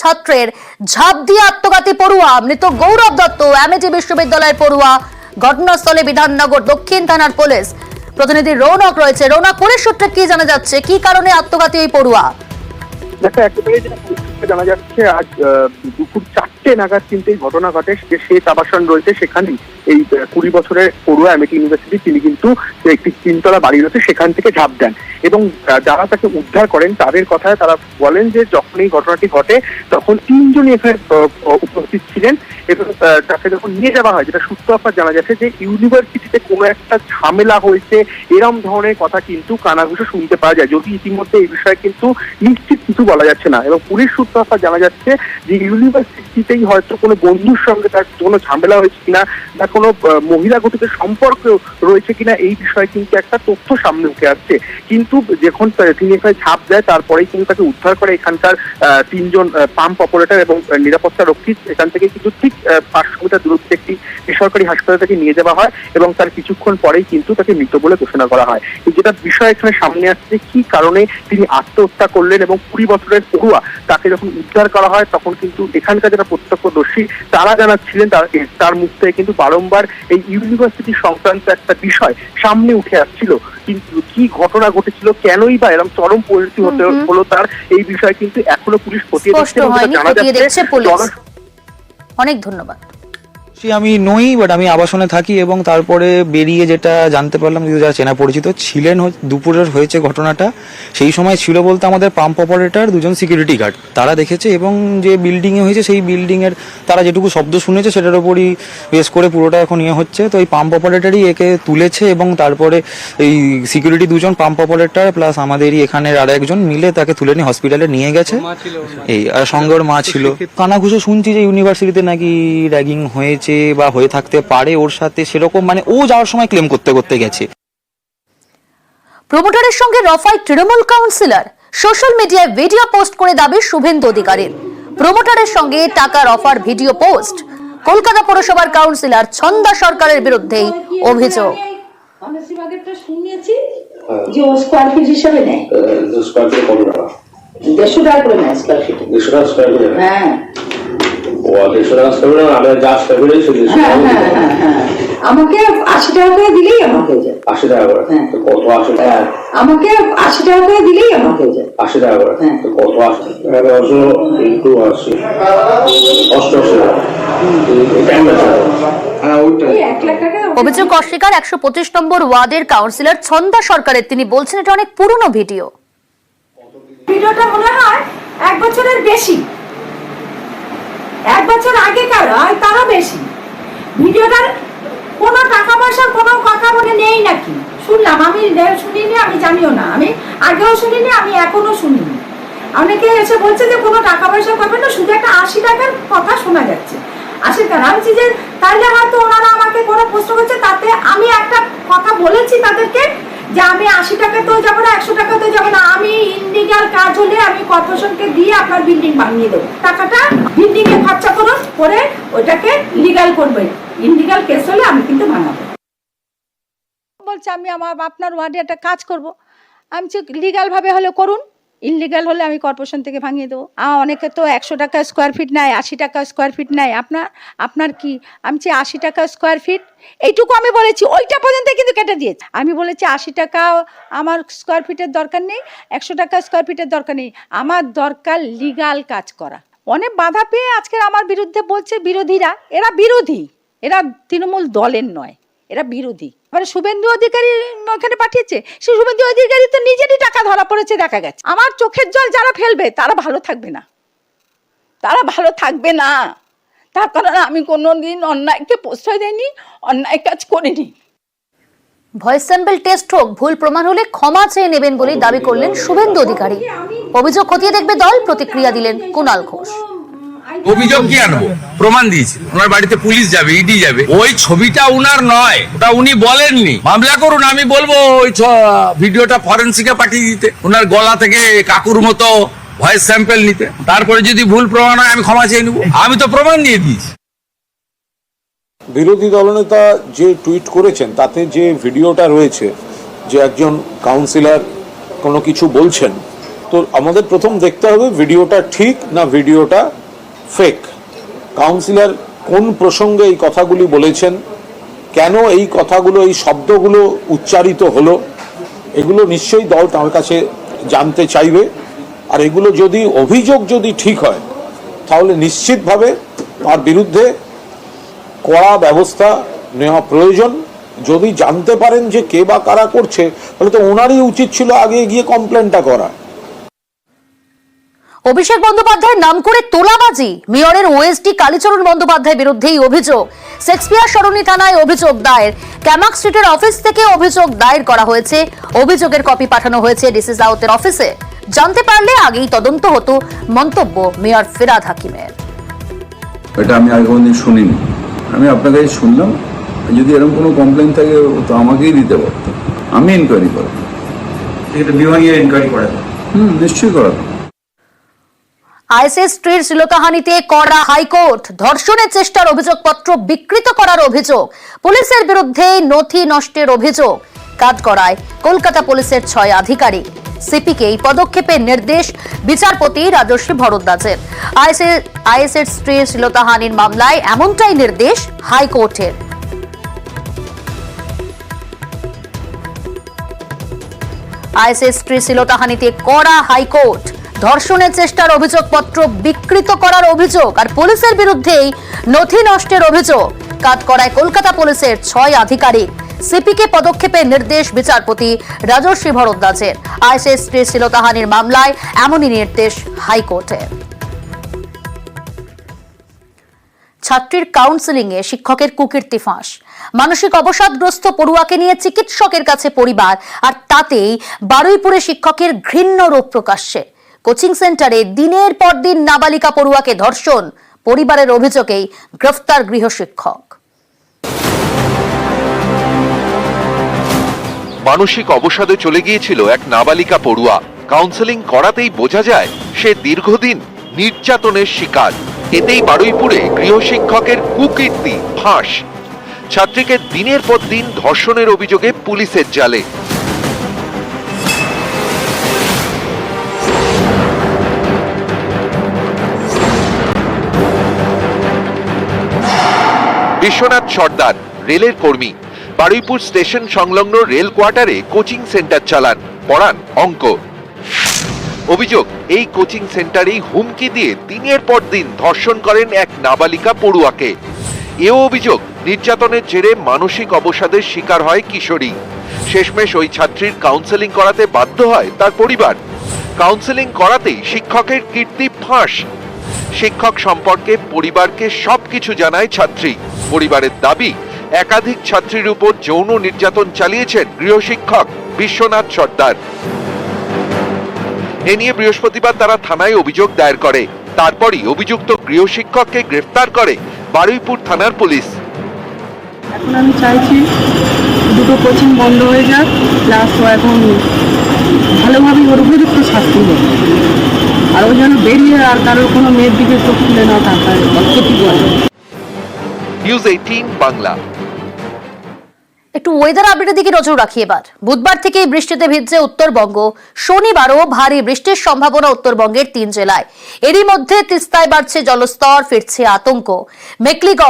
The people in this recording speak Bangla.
ছাত্রের ঝাঁপ দিয়ে আত্মঘাতী পড়ুয়া মৃত গৌরব দত্ত এমএজি বিশ্ববিদ্যালয়ের পড়ুয়া। ঘটনাস্থলে বিধাননগর দক্ষিণ থানার পুলিশ প্রতিনিধি রৌনক রয়েছে। রৌনক, পুলিশ সূত্রে কি জানা যাচ্ছে, কি কারণে আত্মঘাতী এই পড়ুয়া? দেখো, একেবারে যেটা জানা যাচ্ছে, আজ দুপুর 4টে নাগাদ কিন্তু এই ঘটনা ঘটে। যে শেষ আবাসন রয়েছে সেখানেই এই 20 বছরের পড়ুয়া এমএটি ইউনিভার্সিটি, তিনি কিন্তু একটি 3তলা বাড়ি রয়েছে সেখান থেকে ঝাঁপ দেন। এবং যারা তাকে উদ্ধার করেন তাদের কথায় তারা বলেন যে যখন এই ঘটনাটি ঘটে তখন 3 জনই এখানে উপস্থিত ছিলেন এবং তাকে যখন নিয়ে যাওয়া হয়, যেটা সূত্র আপনার জানা যাচ্ছে যে ইউনিভার্সিটিতে কোনো একটা ঝামেলা হয়েছে এরম ধরনের কথা কিন্তু কানাঘুষো শুনতে পাওয়া যায়, যদি ইতিমধ্যে এই বিষয়ে কিন্তু নিশ্চিত কিছু বলা যাচ্ছে না। এবং পুলিশ সূত্র আপনার জানা যাচ্ছে যে ইউনিভার্সিটিতেই হয়তো কোনো বন্ধুর সঙ্গে তার কোনো ঝামেলা হয়েছে কিনা বা কোনো মহিলা গঠিত সম্পর্ক রয়েছে কিনা, এই বিষয়ে কিন্তু একটা তথ্য সামনে উঠে আসছে। কিন্তু যখন তিনি এখানে ঝাঁপ দেয় তারপরেই কিন্তু তাকে উদ্ধার করে এখানকার 3 জন পাম্প অপারেটর এবং নিরাপত্তা রক্ষী। এখান থেকে কিন্তু ঠিক 500 মিটার দূরত্বে একটি বেসরকারি হাসপাতালে তাকে নিয়ে যাওয়া হয় এবং তার কিছুক্ষণ পরেই কিন্তু তাকে মৃত বলে ঘোষণা করা হয়। যেটা বিষয় এখানে সামনে আসছে, কি কারণে তিনি আত্মহত্যা করলেন এবং 20 বছরের পড়ুয়া তাকে যখন উদ্ধার করা হয় তখন কিন্তু এখানকার যারা প্রত্যক্ষদর্শী তারা জানাচ্ছিলেন, তার মুখ থেকে কিন্তু বারংবার এই ইউনিভার্সিটি সংক্রান্ত একটা বিষয় সামনে উঠে আসছিল। কিন্তু কি ঘটনা ঘটেছিল, কেনই বা এরকম চরম পরিণতি হতে হলো তার, এই বিষয়ে কিন্তু এখনো পুলিশ খতিয়ে দেখছে। জানা যাচ্ছে। অনেক ধন্যবাদ। আমি নই, বাট আমি আবাসনে থাকি এবং তারপরে বেরিয়ে যেটা জানতে পারলাম, যারা চেনা পরিচিত ছিলেন, দুপুরের হয়েছে ঘটনাটা। সেই সময় ছিল বলতে আমাদের পাম্প অপারেটর, 2 জন সিকিউরিটি গার্ড, তারা দেখেছে এবং যে বিল্ডিং এ হয়েছে সেই বিল্ডিং এর তারা যেটুকু শব্দ শুনেছে সেটার উপরই বেস করে পুরোটা এখন হচ্ছে। তো এই পাম্প অপারেটরই একে তুলেছে এবং তারপরে এই সিকিউরিটি 2 জন পাম্প অপারেটর প্লাস আমাদেরই এখানের আর একজন মিলে তাকে তুলে নিয়ে হসপিটালে নিয়ে গেছে। এই আর সঙ্গে ওর মা ছিল। কানাঘুষো শুনছি যে ইউনিভার্সিটিতে নাকি র্যাগিং হয়েছে বা হয়ে থাকতে পারে ওর সাথে, সেরকম মানে ও যাওয়ার সময় ক্লেম করতে করতে গেছে। প্রমোটারের সঙ্গে রফায় তৃণমূল কাউন্সিলর, সোশ্যাল মিডিয়ায় ভিডিও পোস্ট করে দাবি শুভেন্দু অধিকারীর। প্রমোটারের সঙ্গে টাকার অফার ভিডিও পোস্ট। কলকাতা পৌরসভার কাউন্সিলর ছন্দা সরকারের বিরুদ্ধে অভিযোগ। শুনিয়েছি যে ও স্কয়ার ফিট হিসেবে নেয়, স্কয়ার ফিট কত টাকা? 150 টাকা করে নেয় স্কয়ার ফিট। 150 টাকা স্কয়ার ফিট? হ্যাঁ। ও 150 টাকা স্কয়ার ফিট, আমরা যা স্কয়ার ফিট শুধু। হ্যাঁ, আমাকে 80 টাকা করে দিলেই আমার হয়ে যায়। 80 টাকা করে? হ্যাঁ। তো কত 80 টাকা? আমাকে 80 টাকা করে দিলেই আমার হয়ে যায়। 80 টাকা করে? হ্যাঁ। তো কত 80 টাকা? 100 ইনটু 80 88 টাকা। অভিযোগ অস্বীকার 125 নম্বর ওয়ার্ডের কাউন্সিলর ছন্দা সরকারের। তিনি বলছেন এটা অনেক পুরনো ভিডিও। ভিডিওটা মনে হয় 1 বছরের বেশি, 1 বছর আগেকার হয় তারও বেশি। ভিডিওটার কোনো টাকা পয়সার কোনো কথা মনে নেই নাকি শুনলাম, আমি শুনিনি, আমি জানিও না, আমি আগেও শুনিনি, আমি এখনো শুনিনি। অনেকে এসে বলছে যে কোনো টাকা পয়সা পাবেন না, শুধু একটা 80 টাকার কথা শোনা যাচ্ছে। 80 টাকা আমি যে তাহলে হয়তো ওনারা আমাকে কোনো প্রশ্ন করছে, তাতে আমি একটা কথা বলেছি তাদেরকে যে আমি 80 টাকাতেও যাবো না, 100 টাকাতেও যাবো না, আমি ইনলিগাল কাজ হলে আমি কর্পোরেশনকে দিয়ে আপনার বিল্ডিং বানিয়ে দেবো, টাকাটা বিল্ডিং এ খরচা করুন, করে ওইটাকে লিগাল করবে, ইনলিগাল কেস হলে আমি কিন্তু বানাবো। বলছে আমি আপনার ওয়ার্ডে একটা কাজ করব, আমি লিগাল ভাবে হলে করুন, ইনলিগাল হলে আমি কর্পোরেশন থেকে ভাঙিয়ে দেবো। অনেকে তো 100 টাকা স্কোয়ার ফিট নেয়, 80 টাকা স্কোয়ার ফিট নেয়। আপনার কি? আমি 80 টাকা স্কোয়ার ফিট, এইটুকু আমি বলেছি, ওইটা পর্যন্ত কিন্তু কেটে দিয়েছে। আমি বলেছি 80 টাকা আমার স্কোয়ার ফিটের দরকার নেই, 100 টাকা স্কোয়ার ফিটের দরকার নেই, আমার দরকার লিগাল কাজ করা। অনেক বাধা পেয়ে আজকের আমার বিরুদ্ধে বলছে বিরোধীরা, এরা বিরোধী, এরা তৃণমূল দলের নয়, এরা বিরোধী। মানে শুভেন্দু অধিকারী ওখানে পাঠিয়েছে, সেই শুভেন্দু অধিকারী তো নিজেরই টাকা ধরা পড়েছে দেখা গেছে। আমার চোখের জল যারা ফেলবে তারা ভালো থাকবে না, তারা ভালো থাকবে না। তার কারণ আমি কোনোদিন অন্যায়কে প্রশ্রয় দেইনি, অন্যায় কাজ করিনি। ভয়েস স্যাম্পল টেস্ট হোক, ভুল প্রমাণ হলে ক্ষমা চেয়ে নেবেন বলে দাবি করলেন শুভেন্দু অধিকারী। অভিযোগ খতিয়ে দেখবে দল, প্রতিক্রিয়া দিলেন কুণাল ঘোষ। অভিযোগ কি আনবো? প্রমাণ দিয়েছি, ওনার বাড়িতে পুলিশ যাবে, ইডি যাবে। ওই ছবিটা উনার নয়, ওটা উনি বলেননি। মামলা করুন, আমি বলবো ওই ভিডিওটা ফরেন্সিকে পাঠিয়ে দিতে, ওনার গলা থেকে কাকুর মতো ভয়েস স্যাম্পল নিতে। তারপরে যদি ভুল প্রমাণ হয় আমি ক্ষমা চেয়ে নেবো। আমি তো প্রমাণ দিয়ে দিয়েছি। বিরোধী দলনেতা যে টুইট করেছেন তাতে যে ভিডিওটা রয়েছে, যে একজন কাউন্সিলর কোনো কিছু বলছেন তো আমাদের প্রথম দেখতে হবে ভিডিওটা ঠিক না ভিডিওটা ফেক। কাউন্সিলর কোন প্রসঙ্গে এই কথাগুলি বলেছেন, কেন এই কথাগুলো, এই শব্দগুলো উচ্চারিত হলো, এগুলো নিশ্চয়ই দল তার কাছে জানতে চাইবে। আর এগুলো যদি অভিযোগ যদি ঠিক হয় তাহলে নিশ্চিতভাবে তার বিরুদ্ধে কড়া ব্যবস্থা নেওয়া প্রয়োজন। যদি জানতে পারেন যে কে বা কারা করছে, তাহলে তো ওনারই উচিত ছিল আগে গিয়ে কমপ্লেনটা করা। অভিষেক বন্দ্যোপাধ্যায়ের নাম করে তোলাবাজি, মেয়রের ওএসডি কালীচরণ বন্দ্যোপাধ্যায়ের বিরুদ্ধেই অভিযোগ। শেক্সপিয়ার সরণি থানায় অভিযোগ দায়ের। ক্যামাক স্ট্রিটের অফিস থেকে অভিযোগ দায়ের করা হয়েছে। অভিযোগের কপি পাঠানো হয়েছে ডিসি সাউথের অফিসে। জানতে পারলে আগেই তদন্ত হতো, মন্তব্য মেয়র ফিরহাদ হাকিমের। এটা আমি আগে কোনদিন শুনিনি, আমি আপনার কাছে শুনলাম। যদি এরকম কোনো কমপ্লেন থাকে তো আমাকেই দিতে পারতো, আমি ইনকোয়ারি করব। বিভাগীয় ইনকোয়ারি করা নিশ্চয়ই করা। আইএসএস স্ত্রীর শ্লীলতাহানিতে কড়া হাইকোর্ট। ধর্ষণের চেষ্টার অভিযোগপত্র বিকৃত করার অভিযোগ, পুলিশের বিরুদ্ধে নথি নষ্টের অভিযোগ। কাঠগড়ায় কলকাতা পুলিশের 6 আধিকারিক। সিপিকে এই পদক্ষেপের নির্দেশ বিচারপতি রাজশ্রী ভরদ্বাজের। আইএসএস স্ত্রীর শ্লীলতাহানির মামলায় এমনটাই নির্দেশ হাইকোর্টের। আইএসএস স্ত্রী শ্লীলতাহানিতে কড়া হাইকোর্ট। ধর্ষণের চেষ্টার অভিযোগপত্র বিকৃত করার অভিযোগ আর পুলিশের বিরুদ্ধেই নথি নষ্টের অভিযোগ। কাঠগড়ায় কলকাতা পুলিশের 6 আধিকারিক। সিপিকে পদক্ষেপের নির্দেশ বিচারপতি রাজশ্রী ভরদ্বাজের। আইএসএস স্ত্রী শ্লীলতাহানির মামলায় এমনই নির্দেশ হাইকোর্টের। ছাত্রীর কাউন্সেলিং এ শিক্ষকের কুকীর্তি ফাঁস। মানসিক অবসাদগ্রস্ত পড়ুয়াকে নিয়ে চিকিৎসকের কাছে পরিবার, আর তাতেই বারুইপুরে শিক্ষকের ঘৃণ্য রূপ প্রকাশ্যে। কোচিং সেন্টারে দিনের পর দিন নাবালিকা পড়ুয়াকে ধর্ষণ, পরিবারের অভিযোগেই গ্রেফতার গৃহশিক্ষক। মানসিক অবসাদে চলে গিয়েছিল এক নাবালিকা পড়ুয়া। কাউন্সেলিং করাতেই বোঝা যায় সে দীর্ঘদিন নির্যাতনের শিকার। এতেই বারুইপুরে গৃহশিক্ষকের কুকীর্তি ফাঁস। ছাত্রীকে দিনের পর দিন ধর্ষণের অভিযোগে পুলিশের জালে। বিশ্বনাথ সর্দার রেলের কর্মী, বারুইপুর স্টেশন সংলগ্ন রেল কোয়ার্টারে কোচিং সেন্টার চালান, পড়ান অঙ্ক। অভিযোগ, এই কোচিং সেন্টারেই হুমকি দিয়ে দিনের পর দিন ধর্ষণ করেন এক নাবালিকা পড়ুয়াকে। এও অভিযোগ, নির্যাতনের জেরে মানসিক অবসাদের শিকার হয় কিশোরী। শেষমেশ ওই ছাত্রীর কাউন্সেলিং করাতে বাধ্য হয় তার পরিবার। কাউন্সেলিং করাতেই শিক্ষকের কীর্তি ফাঁস। শিক্ষক সম্পর্কে পরিবারকে সবকিছু জানায় ছাত্রী। পরিবারের দাবি, একাধিক ছাত্রীর উপর যৌন নির্যাতন চালিয়েছেন গৃহশিক্ষক বিশ্বনাথ সর্দার। এ নিয়ে বৃহস্পতিবার তারা থানায় অভিযোগ দায়ের করে। তারপরই অভিযুক্ত গৃহশিক্ষককে গ্রেফতার করে বারুইপুর থানার পুলিশ। এখন আমি চাইছি দুটো কোচিং বন্ধ হয়ে যাক, প্লাস ও এখন ভালোভাবে ওর উপযুক্ত শাস্তি হবে, আর ও যেন বেরিয়ে আর কারোর কোনো মেয়ের দিকে চোখ খুলে না তাকায়, ক্ষতি করে। নিউজ 18 বাংলা। একটু ওয়েদার আপডেটের দিকে নজর রাখি এবার। বুধবার থেকেই বৃষ্টিতে ভিজছে উত্তরবঙ্গ। শনিবারও ভারী বৃষ্টির সম্ভাবনা উত্তরবঙ্গের 3 জেলায়। এরই মধ্যে তিস্তায় বাড়ছে জলস্তর, ফিরছে আতঙ্ক। মেকলিগঞ্জ